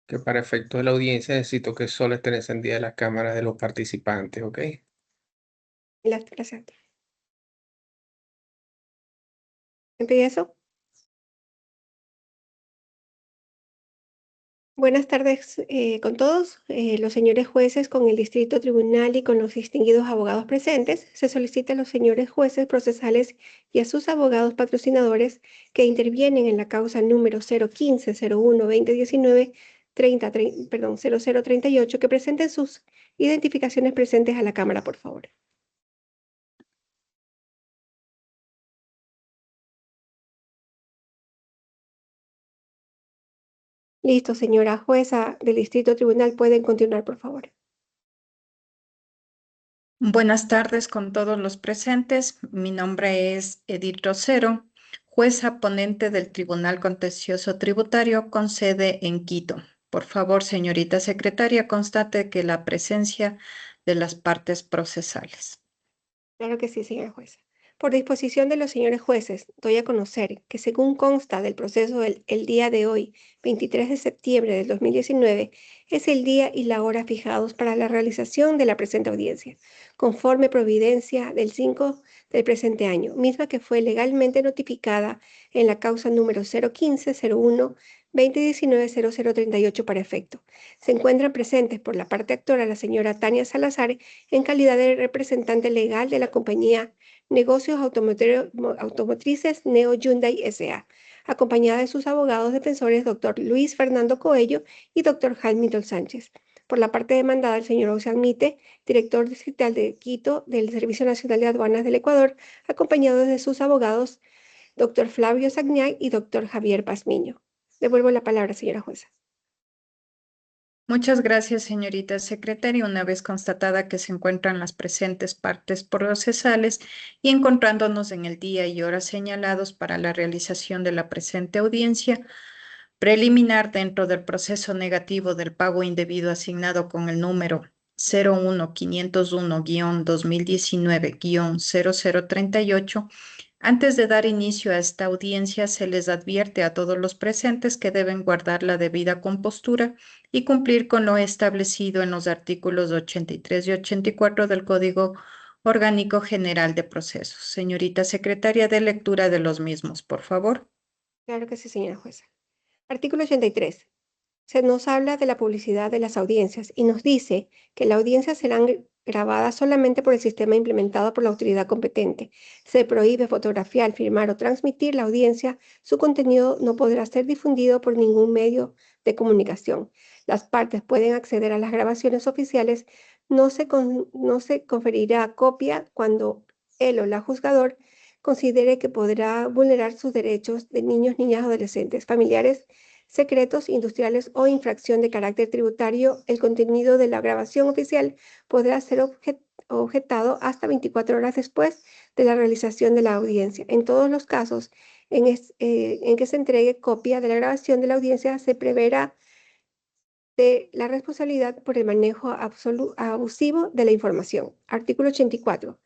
que para efectos de la audiencia necesito que solo estén encendidas las cámaras de los participantes, ¿ok? Gracias. ¿Empiezo? Buenas tardes con todos, los señores jueces, con el Distrito Tribunal y con los distinguidos abogados presentes. Se solicita a los señores jueces procesales y a sus abogados patrocinadores que intervienen en la causa número 015-01-2019, 0038, que presenten sus identificaciones presentes a la Cámara, por favor. Listo, señora jueza del Distrito Tribunal, pueden continuar, por favor. Buenas tardes con todos los presentes. Mi nombre es Edith Rosero, jueza ponente del Tribunal Contencioso Tributario con sede en Quito. Por favor, señorita secretaria, constate que la presencia de las partes procesales. Claro que sí, señora jueza. Por disposición de los señores jueces, doy a conocer que según consta del proceso el día de hoy, 23 de septiembre del 2019, es el día y la hora fijados para la realización de la presente audiencia, conforme providencia del 5 del presente año, misma que fue legalmente notificada en la causa número 015-01-2019-0038 para efecto. Se encuentran presentes por la parte actora la señora Tania Salazar en calidad de representante legal de la compañía Negocios Automotrices Neo Hyundai S.A., acompañada de sus abogados defensores, doctor Luis Fernando Coello y doctor Hamilton Sánchez. Por la parte demandada, el señor Ocean Mite, director distrital de Quito del Servicio Nacional de Aduanas del Ecuador, acompañado de sus abogados, doctor Flavio Sagnac y doctor Javier Pazmiño. Devuelvo la palabra, señora jueza. Muchas gracias, señorita secretaria. Una vez constatada que se encuentran las presentes partes procesales y encontrándonos en el día y hora señalados para la realización de la presente audiencia preliminar dentro del proceso negativo del pago indebido asignado con el número 01501-2019-0038, antes de dar inicio a esta audiencia, se les advierte a todos los presentes que deben guardar la debida compostura y cumplir con lo establecido en los artículos 83 y 84 del Código Orgánico General de Procesos. Señorita secretaria, de lectura de los mismos, por favor. Claro que sí, señora jueza. Artículo 83. Se nos habla de la publicidad de las audiencias y nos dice que las audiencias serán grabadas solamente por el sistema implementado por la autoridad competente. Se prohíbe fotografiar, filmar o transmitir la audiencia. Su contenido no podrá ser difundido por ningún medio de comunicación. Las partes pueden acceder a las grabaciones oficiales. No se conferirá copia cuando él o la juzgador considere que podrá vulnerar sus derechos de niños, niñas, adolescentes, familiares, secretos industriales o infracción de carácter tributario. El contenido de la grabación oficial podrá ser objetado hasta 24 horas después de la realización de la audiencia. En todos los casos en que se entregue copia de la grabación de la audiencia, se preverá de la responsabilidad por el manejo abusivo de la información. Artículo 84.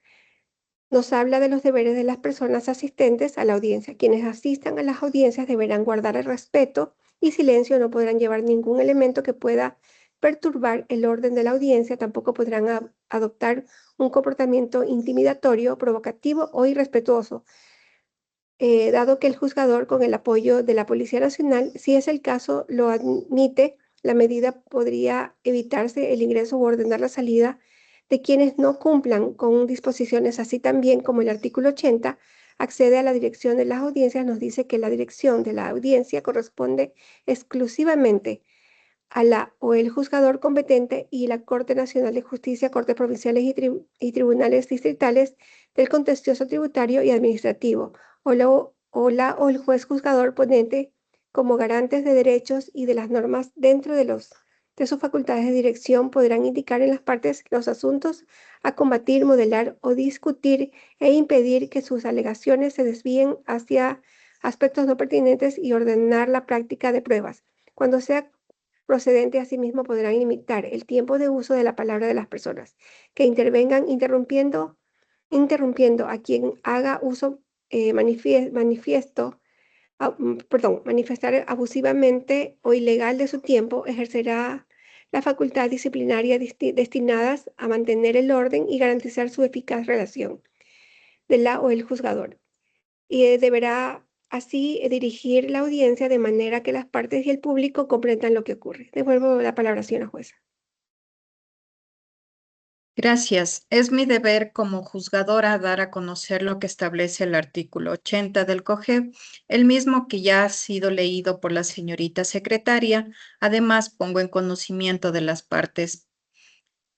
Nos habla de los deberes de las personas asistentes a la audiencia. Quienes asistan a las audiencias deberán guardar el respeto y silencio, no podrán llevar ningún elemento que pueda perturbar el orden de la audiencia, tampoco podrán adoptar un comportamiento intimidatorio, provocativo o irrespetuoso, dado que el juzgador, con el apoyo de la Policía Nacional, si es el caso, lo admite, la medida podría evitarse el ingreso u ordenar la salida de quienes no cumplan con disposiciones, así también como el artículo 80 accede a la dirección de las audiencias, nos dice que la dirección de la audiencia corresponde exclusivamente a la o el juzgador competente y la Corte Nacional de Justicia, Cortes Provinciales y Tribunales Distritales del Contencioso Tributario y Administrativo, o el juez juzgador ponente como garantes de derechos y de las normas dentro de sus facultades de dirección podrán indicar en las partes los asuntos a combatir, modelar o discutir e impedir que sus alegaciones se desvíen hacia aspectos no pertinentes y ordenar la práctica de pruebas. Cuando sea procedente, asimismo podrán limitar el tiempo de uso de la palabra de las personas que intervengan interrumpiendo a quien haga uso manifiesto manifestar abusivamente o ilegal de su tiempo, ejercerá la facultad disciplinaria destinadas a mantener el orden y garantizar su eficaz relación de la o el juzgador. Y deberá así dirigir la audiencia de manera que las partes y el público comprendan lo que ocurre. Devuelvo la palabra, señora jueza. Gracias. Es mi deber como juzgadora dar a conocer lo que establece el artículo 80 del COGEB, el mismo que ya ha sido leído por la señorita secretaria. Además, pongo en conocimiento de las partes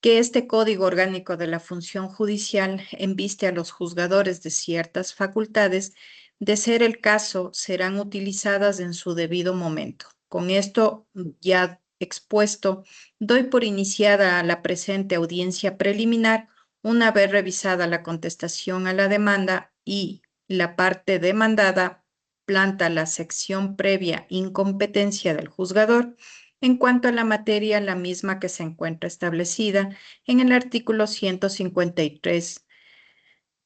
que este Código Orgánico de la Función Judicial embiste a los juzgadores de ciertas facultades. De ser el caso, serán utilizadas en su debido momento. Con esto ya expuesto, doy por iniciada la presente audiencia preliminar, una vez revisada la contestación a la demanda y la parte demandada planta la sección previa incompetencia del juzgador. En cuanto a la materia, la misma que se encuentra establecida en el artículo 153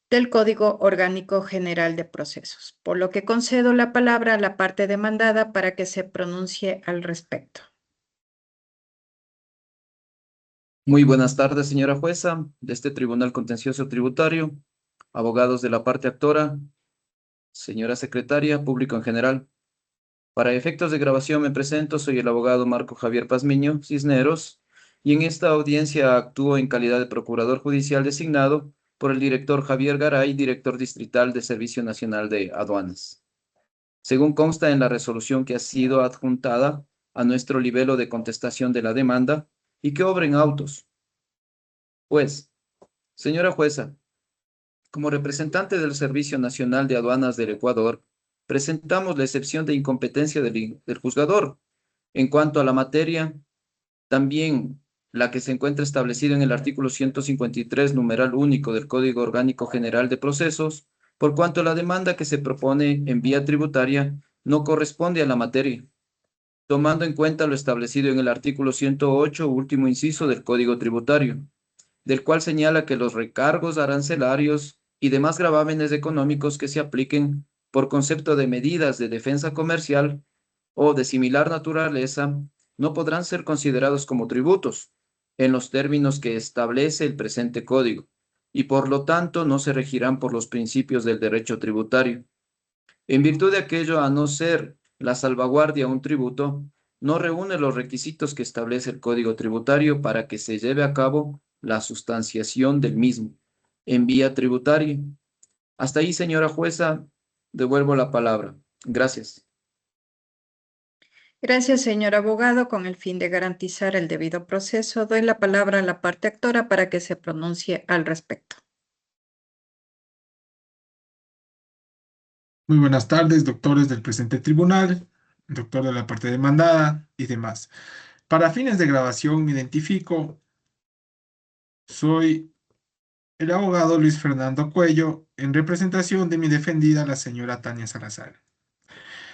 del Código Orgánico General de Procesos, por lo que concedo la palabra a la parte demandada para que se pronuncie al respecto. Muy buenas tardes, señora jueza, de este Tribunal Contencioso Tributario, abogados de la parte actora, señora secretaria, público en general. Para efectos de grabación me presento, soy el abogado Marco Javier Pazmiño Cisneros, y en esta audiencia actúo en calidad de procurador judicial designado por el director Javier Garay, director distrital de Servicio Nacional de Aduanas. Según consta en la resolución que ha sido adjuntada a nuestro libelo de contestación de la demanda y que obra en autos. Pues, señora jueza, como representante del Servicio Nacional de Aduanas del Ecuador, presentamos la excepción de incompetencia del juzgador. En cuanto a la materia, también la que se encuentra establecida en el artículo 153, numeral único del Código Orgánico General de Procesos, por cuanto la demanda que se propone en vía tributaria no corresponde a la materia, tomando en cuenta lo establecido en el artículo 108, último inciso del Código Tributario, del cual señala que los recargos arancelarios y demás gravámenes económicos que se apliquen por concepto de medidas de defensa comercial o de similar naturaleza no podrán ser considerados como tributos en los términos que establece el presente código y por lo tanto no se regirán por los principios del derecho tributario. En virtud de aquello, a no ser la salvaguardia un tributo, no reúne los requisitos que establece el Código Tributario para que se lleve a cabo la sustanciación del mismo en vía tributaria. Hasta ahí, señora jueza, devuelvo la palabra. Gracias. Gracias, señor abogado. Con el fin de garantizar el debido proceso, doy la palabra a la parte actora para que se pronuncie al respecto. Muy buenas tardes, doctores del presente tribunal, doctor de la parte demandada y demás. Para fines de grabación me identifico, soy el abogado Luis Fernando Cuello en representación de mi defendida, la señora Tania Salazar.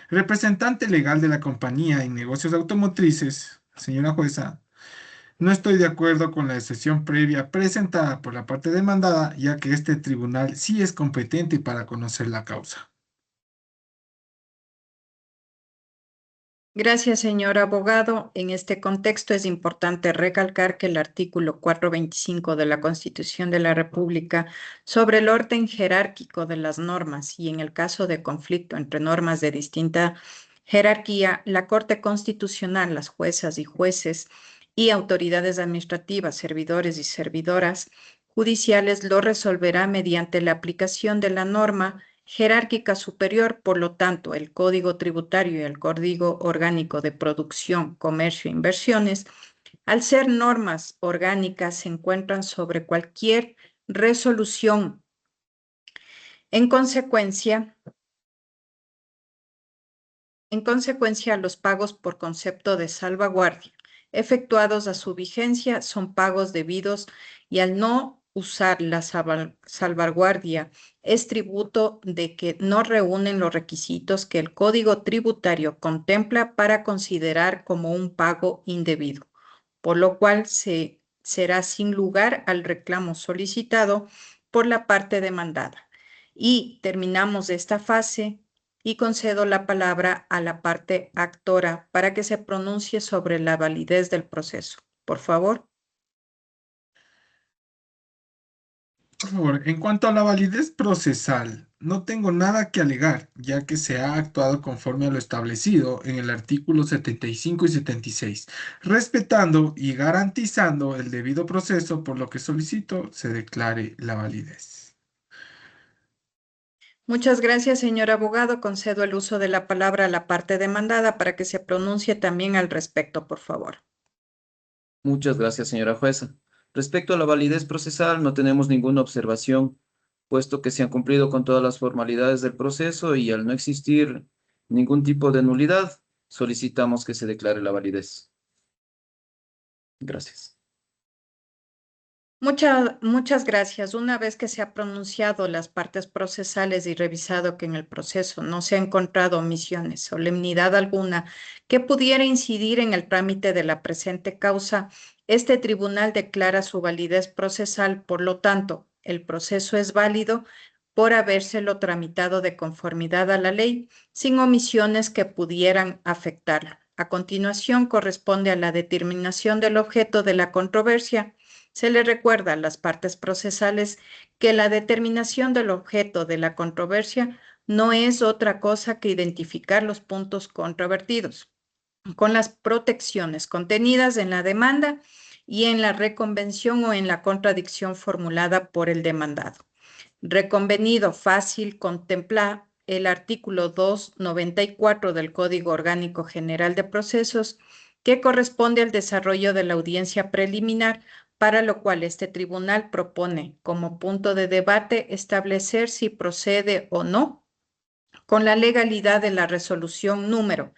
Representante legal de la compañía en negocios automotrices, señora jueza, no estoy de acuerdo con la excepción previa presentada por la parte demandada, ya que este tribunal sí es competente para conocer la causa. Gracias, señor abogado. En este contexto es importante recalcar que el artículo 425 de la Constitución de la República sobre el orden jerárquico de las normas y en el caso de conflicto entre normas de distinta jerarquía, la Corte Constitucional, las juezas y jueces y autoridades administrativas, servidores y servidoras judiciales lo resolverá mediante la aplicación de la norma jerárquica superior. Por lo tanto, el Código Tributario y el Código Orgánico de Producción, Comercio e Inversiones, al ser normas orgánicas, se encuentran sobre cualquier resolución. En consecuencia, los pagos por concepto de salvaguardia efectuados a su vigencia son pagos debidos y al no usar la salvaguardia es tributo de que no reúnen los requisitos que el Código Tributario contempla para considerar como un pago indebido, por lo cual será sin lugar al reclamo solicitado por la parte demandada. Y terminamos esta fase y concedo la palabra a la parte actora para que se pronuncie sobre la validez del proceso. Por favor. Por favor, en cuanto a la validez procesal, no tengo nada que alegar, ya que se ha actuado conforme a lo establecido en el artículo 75 y 76, respetando y garantizando el debido proceso, por lo que solicito se declare la validez. Muchas gracias, señor abogado. Concedo el uso de la palabra a la parte demandada para que se pronuncie también al respecto, por favor. Muchas gracias, señora jueza. Respecto a la validez procesal, no tenemos ninguna observación, puesto que se han cumplido con todas las formalidades del proceso y al no existir ningún tipo de nulidad, solicitamos que se declare la validez. Gracias. Muchas gracias. Una vez que se ha pronunciado las partes procesales y revisado que en el proceso no se ha encontrado omisiones, solemnidad alguna que pudiera incidir en el trámite de la presente causa, este tribunal declara su validez procesal. Por lo tanto, el proceso es válido por habérselo tramitado de conformidad a la ley, sin omisiones que pudieran afectarlo. A continuación, corresponde a la determinación del objeto de la controversia. Se le recuerda a las partes procesales que la determinación del objeto de la controversia no es otra cosa que identificar los puntos controvertidos con las protecciones contenidas en la demanda y en la reconvención o en la contradicción formulada por el demandado. Reconvenido fácil contemplar el artículo 294 del Código Orgánico General de Procesos, que corresponde al desarrollo de la audiencia preliminar, para lo cual este tribunal propone como punto de debate establecer si procede o no con la legalidad de la resolución número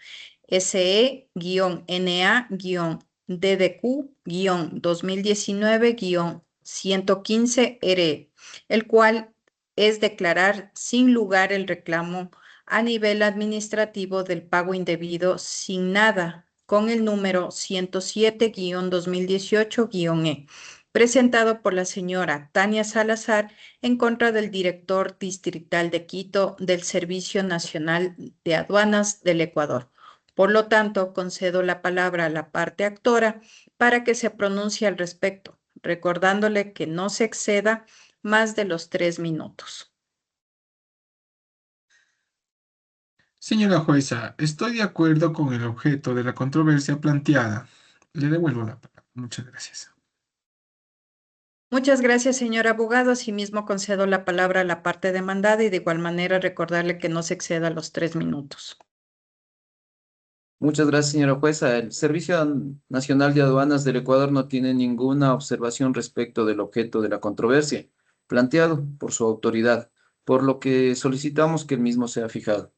SE-NA-DDQ-2019-115-RE, el cual es declarar sin lugar el reclamo a nivel administrativo del pago indebido sin nada con el número 107-2018-E, presentado por la señora Tania Salazar en contra del director distrital de Quito del Servicio Nacional de Aduanas del Ecuador. Por lo tanto, concedo la palabra a la parte actora para que se pronuncie al respecto, recordándole que no se exceda más de los 3 minutos. Señora jueza, estoy de acuerdo con el objeto de la controversia planteada. Le devuelvo la palabra. Muchas gracias. Muchas gracias, señor abogado. Asimismo, concedo la palabra a la parte demandada y de igual manera recordarle que no se exceda los 3 minutos. Muchas gracias, señora jueza. El Servicio Nacional de Aduanas del Ecuador no tiene ninguna observación respecto del objeto de la controversia planteado por su autoridad, por lo que solicitamos que el mismo sea fijado.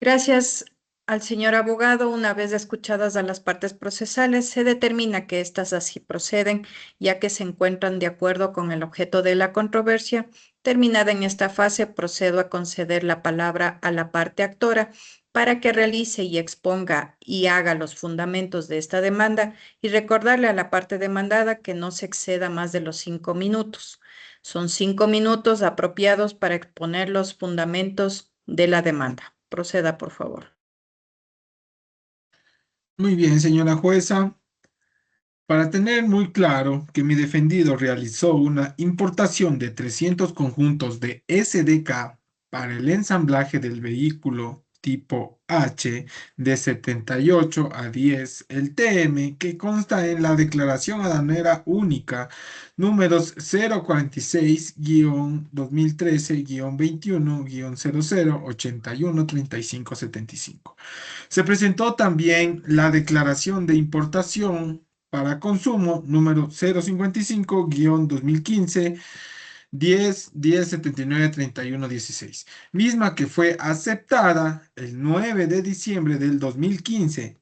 Gracias al señor abogado. Una vez escuchadas a las partes procesales, se determina que éstas así proceden, ya que se encuentran de acuerdo con el objeto de la controversia. Terminada en esta fase, procedo a conceder la palabra a la parte actora para que realice y exponga y haga los fundamentos de esta demanda y recordarle a la parte demandada que no se exceda más de los 5 minutos. Son 5 minutos apropiados para exponer los fundamentos de la demanda. Proceda, por favor. Muy bien, señora jueza. Para tener muy claro que mi defendido realizó una importación de 300 conjuntos de SDK para el ensamblaje del vehículo tipo H de 78 a 10, el TM, que consta en la declaración aduanera única números 046-2013-21-00-81-3575. Se presentó también la declaración de importación para consumo número 055-2015 10-10-79-31-16, misma que fue aceptada el 9 de diciembre del 2015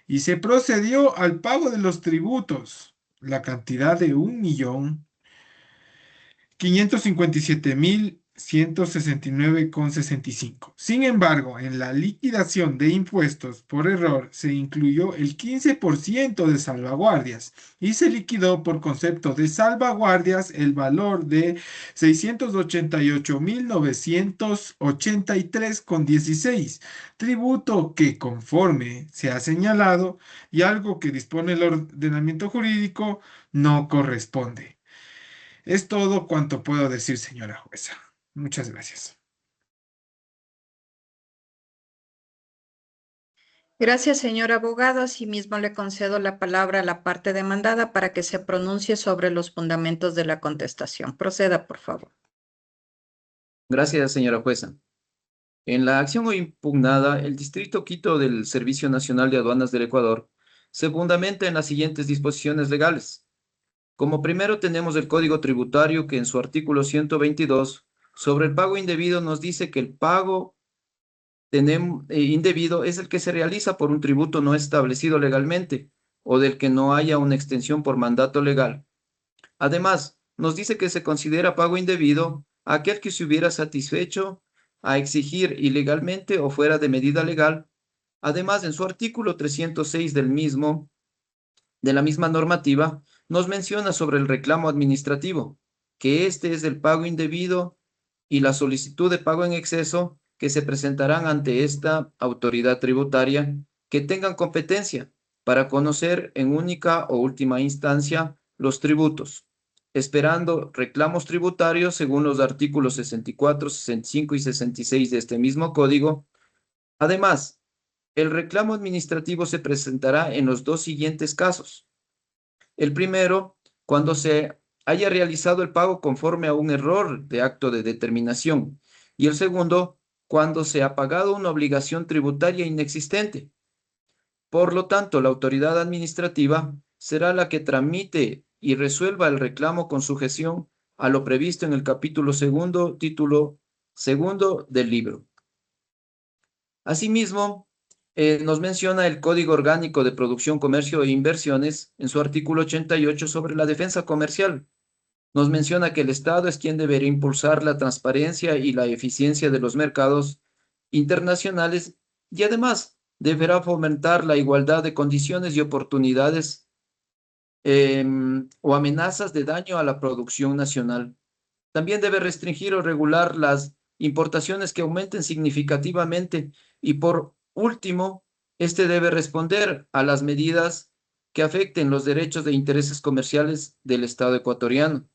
y se procedió al pago de los tributos, la cantidad de 1.557.000 169,65. Sin embargo, en la liquidación de impuestos por error se incluyó el 15% de salvaguardias y se liquidó por concepto de salvaguardias el valor de 688.983,16, tributo que, conforme se ha señalado y algo que dispone el ordenamiento jurídico, no corresponde. Es todo cuanto puedo decir, señora jueza. Muchas gracias. Gracias, señor abogado. Asimismo, le concedo la palabra a la parte demandada para que se pronuncie sobre los fundamentos de la contestación. Proceda, por favor. Gracias, señora jueza. En la acción hoy impugnada, el Distrito Quito del Servicio Nacional de Aduanas del Ecuador se fundamenta en las siguientes disposiciones legales. Como primero tenemos el Código Tributario que en su artículo 122 sobre el pago indebido nos dice que el pago indebido es el que se realiza por un tributo no establecido legalmente o del que no haya una extensión por mandato legal. Además, nos dice que se considera pago indebido aquel que se hubiera satisfecho a exigir ilegalmente o fuera de medida legal. Además, en su artículo 306 de la misma normativa, nos menciona sobre el reclamo administrativo, que este es el pago indebido y la solicitud de pago en exceso que se presentarán ante esta autoridad tributaria que tengan competencia para conocer en única o última instancia los tributos, esperando reclamos tributarios según los artículos 64, 65 y 66 de este mismo código. Además, el reclamo administrativo se presentará en los dos siguientes casos. El primero, cuando se haya realizado el pago conforme a un error de acto de determinación. Y el segundo, cuando se ha pagado una obligación tributaria inexistente. Por lo tanto, la autoridad administrativa será la que tramite y resuelva el reclamo con sujeción a lo previsto en el capítulo segundo, título segundo del libro. Asimismo, nos menciona el Código Orgánico de Producción, Comercio e Inversiones en su artículo 88 sobre la defensa comercial. Nos menciona que el Estado es quien debería impulsar la transparencia y la eficiencia de los mercados internacionales y además deberá fomentar la igualdad de condiciones y oportunidades o amenazas de daño a la producción nacional. También debe restringir o regular las importaciones que aumenten significativamente y por último, este debe responder a las medidas que afecten los derechos e intereses comerciales del Estado ecuatoriano.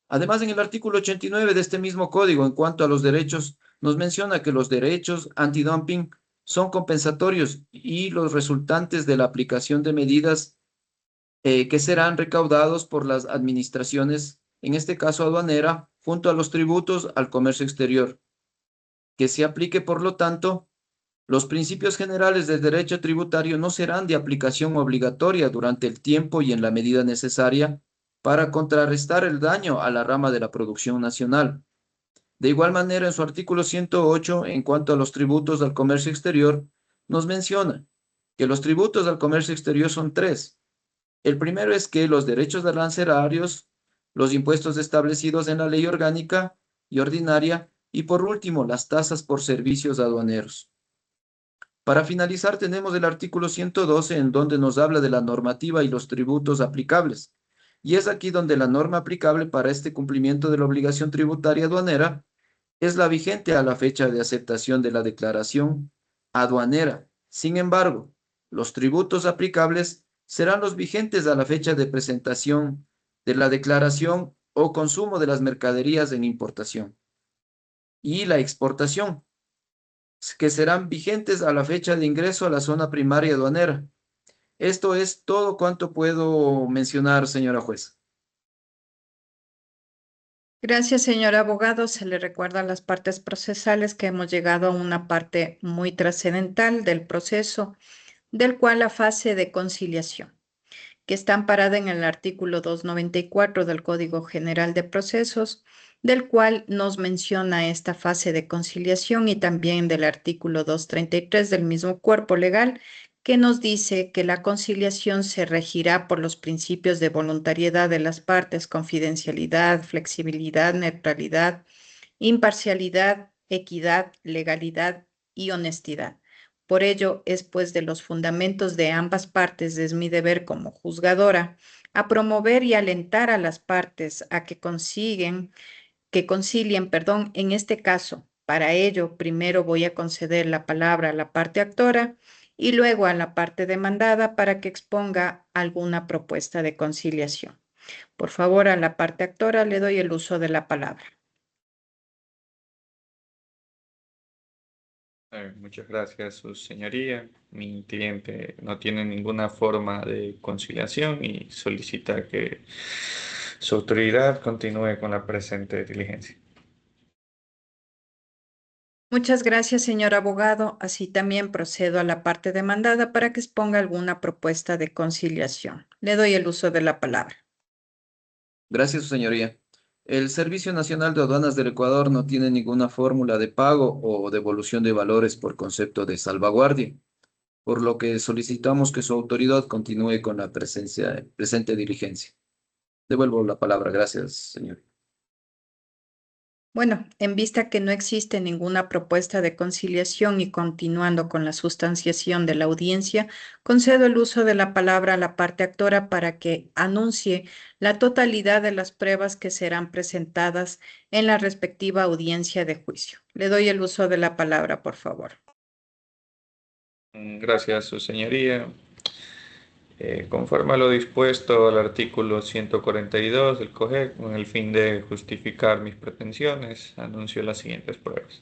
Además, en el artículo 89 de este mismo código, en cuanto a los derechos, nos menciona que los derechos antidumping son compensatorios y los resultantes de la aplicación de medidas que serán recaudados por las administraciones, en este caso aduanera, junto a los tributos al comercio exterior. Que se aplique, por lo tanto, los principios generales del derecho tributario no serán de aplicación obligatoria durante el tiempo y en la medida necesaria para contrarrestar el daño a la rama de la producción nacional. De igual manera, en su artículo 108, en cuanto a los tributos al comercio exterior, nos menciona que los tributos al comercio exterior son tres. El primero es que los derechos arancelarios, los impuestos establecidos en la ley orgánica y ordinaria, y por último, las tasas por servicios aduaneros. Para finalizar, tenemos el artículo 112, en donde nos habla de la normativa y los tributos aplicables. Y es aquí donde la norma aplicable para este cumplimiento de la obligación tributaria aduanera es la vigente a la fecha de aceptación de la declaración aduanera. Sin embargo, los tributos aplicables serán los vigentes a la fecha de presentación de la declaración o consumo de las mercaderías en importación y la exportación, que serán vigentes a la fecha de ingreso a la zona primaria aduanera. Esto es todo cuanto puedo mencionar, señora juez. Gracias, señor abogado. Se le recuerda a las partes procesales que hemos llegado a una parte muy trascendental del proceso, del cual la fase de conciliación, que está amparada en el artículo 294 del Código General de Procesos, del cual nos menciona esta fase de conciliación y también del artículo 233 del mismo cuerpo legal, que nos dice que la conciliación se regirá por los principios de voluntariedad de las partes, confidencialidad, flexibilidad, neutralidad, imparcialidad, equidad, legalidad y honestidad. Por ello, es pues de los fundamentos de ambas partes, es mi deber como juzgadora a promover y alentar a las partes a que concilien, en este caso. Para ello, primero voy a conceder la palabra a la parte actora y luego a la parte demandada para que exponga alguna propuesta de conciliación. Por favor, a la parte actora le doy el uso de la palabra. Muchas gracias, su señoría. Mi cliente no tiene ninguna forma de conciliación y solicita que su autoridad continúe con la presente diligencia. Muchas gracias, señor abogado. Así también procedo a la parte demandada para que exponga alguna propuesta de conciliación. Le doy el uso de la palabra. Gracias, su señoría. El Servicio Nacional de Aduanas del Ecuador no tiene ninguna fórmula de pago o devolución de valores por concepto de salvaguardia, por lo que solicitamos que su autoridad continúe con la presente diligencia. Devuelvo la palabra. Gracias, señor. Bueno, en vista que no existe ninguna propuesta de conciliación y continuando con la sustanciación de la audiencia, concedo el uso de la palabra a la parte actora para que anuncie la totalidad de las pruebas que serán presentadas en la respectiva audiencia de juicio. Le doy el uso de la palabra, por favor. Gracias, su señoría. Conforme a lo dispuesto al artículo 142 del COGEC, con el fin de justificar mis pretensiones, anuncio las siguientes pruebas.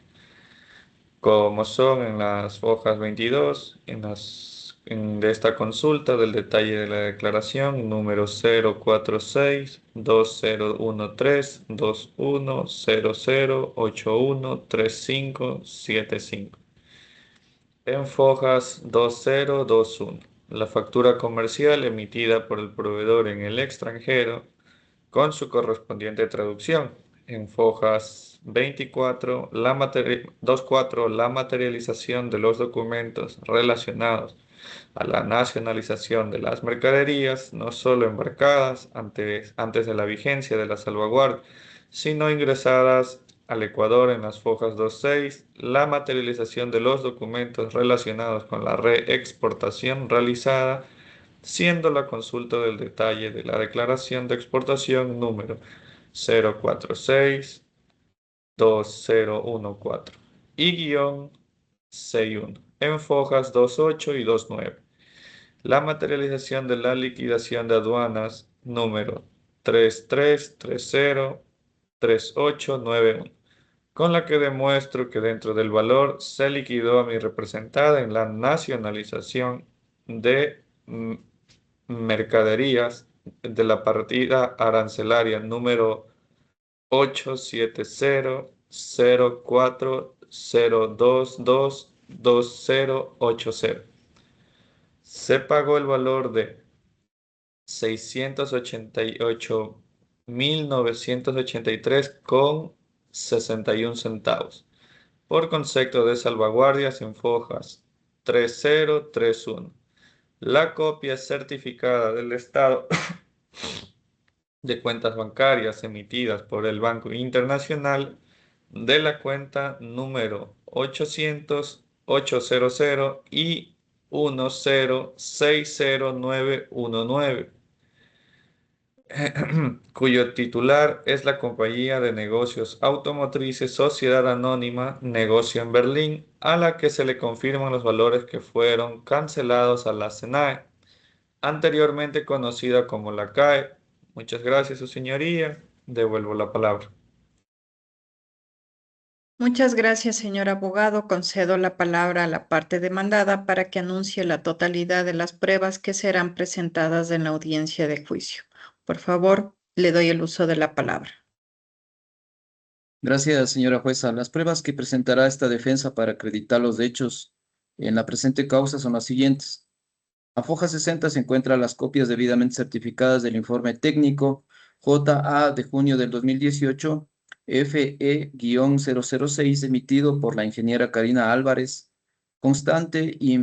Como son en las hojas 22, de esta consulta del detalle de la declaración, número 046-2013-2100813575. En fojas 2021, la factura comercial emitida por el proveedor en el extranjero con su correspondiente traducción. En fojas 24, 24, la materialización de los documentos relacionados a la nacionalización de las mercaderías, no solo embarcadas antes de la vigencia de la salvaguardia, sino ingresadas al Ecuador en las fojas 26, la materialización de los documentos relacionados con la reexportación realizada, siendo la consulta del detalle de la declaración de exportación número 046-2014 y guión 61 en fojas 28 y 29. La materialización de la liquidación de aduanas número 33303891, con la que demuestro que dentro del valor se liquidó a mi representada en la nacionalización de mercaderías de la partida arancelaria número 8700402222080. Se pagó el valor de 688.983,61 centavos por concepto de salvaguardias en fojas 3031. La copia certificada del estado de cuentas bancarias emitidas por el Banco Internacional de la cuenta número 800 y 1060919, cuyo titular es la Compañía de Negocios Automotrices Sociedad Anónima Negocio en Berlín, a la que se le confirman los valores que fueron cancelados a la SENAE, anteriormente conocida como la CAE. Muchas gracias, su señoría. Devuelvo la palabra. Muchas gracias, señor abogado. Concedo la palabra a la parte demandada para que anuncie la totalidad de las pruebas que serán presentadas en la audiencia de juicio. Por favor, le doy el uso de la palabra. Gracias, señora jueza. Las pruebas que presentará esta defensa para acreditar los hechos en la presente causa son las siguientes. A foja 60 se encuentran las copias debidamente certificadas del informe técnico JA de junio del 2018, FE-006, emitido por la ingeniera Karina Álvarez, constante y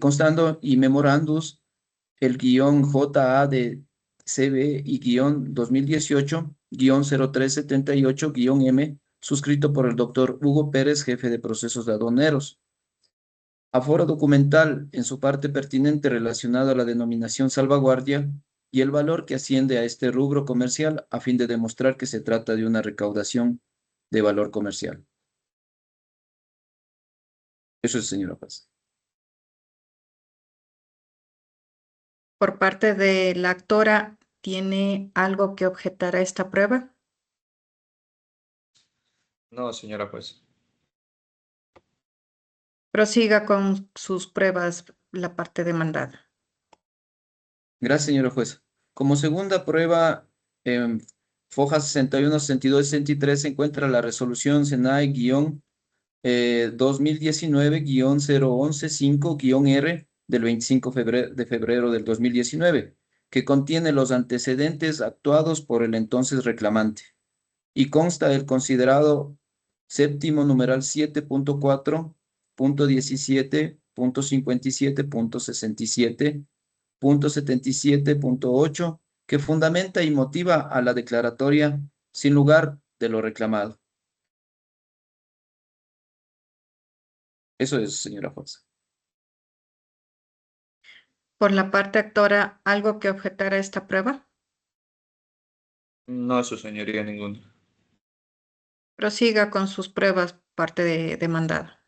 constando y memorandus el guión JA de CB y guión 2018, guión 0378, guión M, suscrito por el doctor Hugo Pérez, jefe de procesos de aduaneros. Aforo documental en su parte pertinente relacionado a la denominación salvaguardia y el valor que asciende a este rubro comercial a fin de demostrar que se trata de una recaudación de valor comercial. Eso es, señora Paz. Por parte de la actora, ¿tiene algo que objetar a esta prueba? No, señora jueza. Prosiga con sus pruebas la parte demandada. Gracias, señora jueza. Como segunda prueba, en fojas 61, 62 y 63 se encuentra la resolución SENAI-2019-0115-R del 25 de febrero del 2019, que contiene los antecedentes actuados por el entonces reclamante y consta del considerado séptimo numeral 7.4.17.57.67, punto 77.8, que fundamenta y motiva a la declaratoria sin lugar de lo reclamado. Eso es, señora jueza. Por la parte actora, ¿algo que objetar a esta prueba? No, su señoría, ninguno. Prosiga con sus pruebas, parte demandada.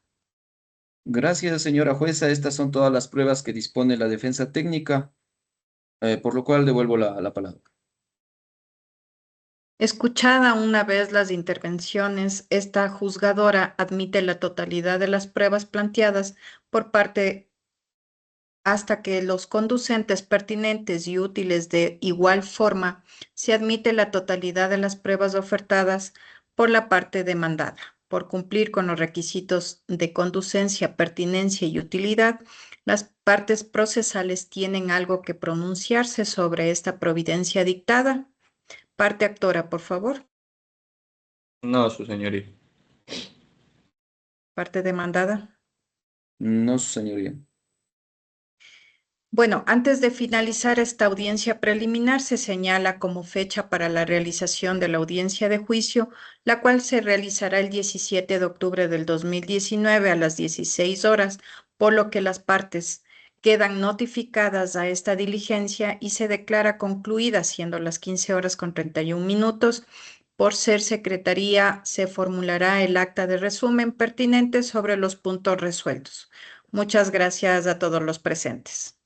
Gracias, señora jueza. Estas son todas las pruebas que dispone la defensa técnica, por lo cual devuelvo la palabra. Escuchada una vez las intervenciones, esta juzgadora admite la totalidad de las pruebas planteadas por parte hasta que los conducentes pertinentes y útiles de igual forma se admite la totalidad de las pruebas ofertadas por la parte demandada. Por cumplir con los requisitos de conducencia, pertinencia y utilidad, las partes procesales tienen algo que pronunciarse sobre esta providencia dictada. Parte actora, por favor. No, su señoría. Parte demandada. No, su señoría. Bueno, antes de finalizar esta audiencia preliminar, se señala como fecha para la realización de la audiencia de juicio, la cual se realizará el 17 de octubre del 2019 a las 16 horas, por lo que las partes quedan notificadas a esta diligencia y se declara concluida, siendo las 15 horas con 31 minutos. Por ser secretaría, se formulará el acta de resumen pertinente sobre los puntos resueltos. Muchas gracias a todos los presentes.